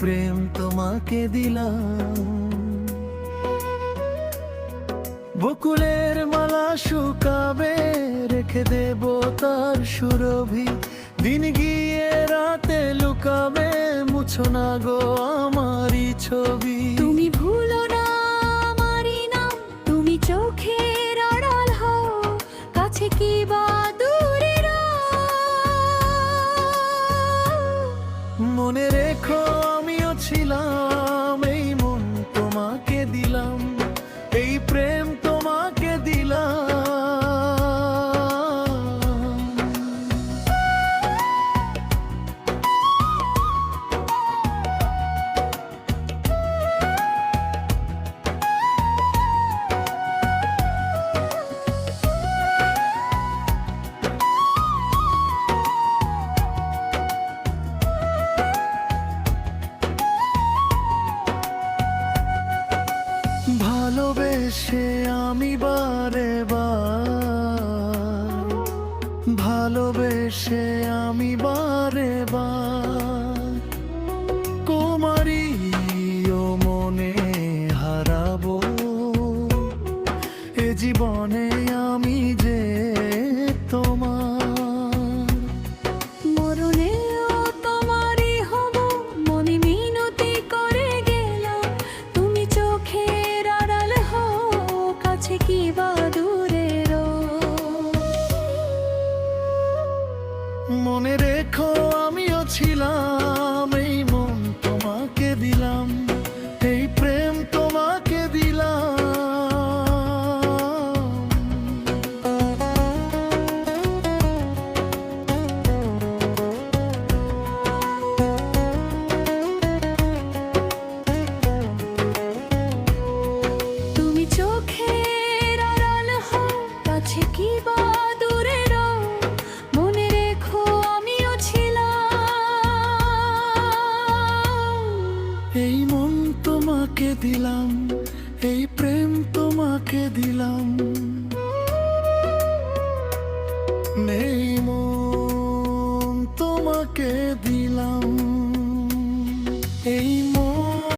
প্রেম তোমাকে দিলাম। বকুলের মালা শুকাবে, রেখে দেব তার সুরভি। দিন গিয়ে রাতে লুকাবে, মুছো না গো আমারই ছবি। তুমি ভুলো না আমারই নাম, তুমি চোখের আড়াল হও, কাছে কি বা দূরে মনে রেখো আমিও ছিলাম, এই মন তোমাকে দিলাম, এই প্রেম তোমাকে দিলাম। ভালোবেসে আমি বারে বার, ভালোবেসে আমি বারে বার কুমারী ও মনে হারাবো। এ জীবনে আমি যে তোমার, মরণেও তোমারই হব, মনে মিনতি করে গেলাম। তুমি চোখের আড়াল হও, কাছে কি বা দূরে মনে রেখো আমিও ছিলাম, এই মন তোমাকে দিলাম, এই প্রেম তোমাকে দিলাম। তুমি চোখের আড়াল হও, কাছে কি বা দূরে মনে রেখো আমিও ছিলাম। এই মন তোমাকে দিলাম, এই প্রেম তোমাকে দিলাম। নেই মন তোমাকে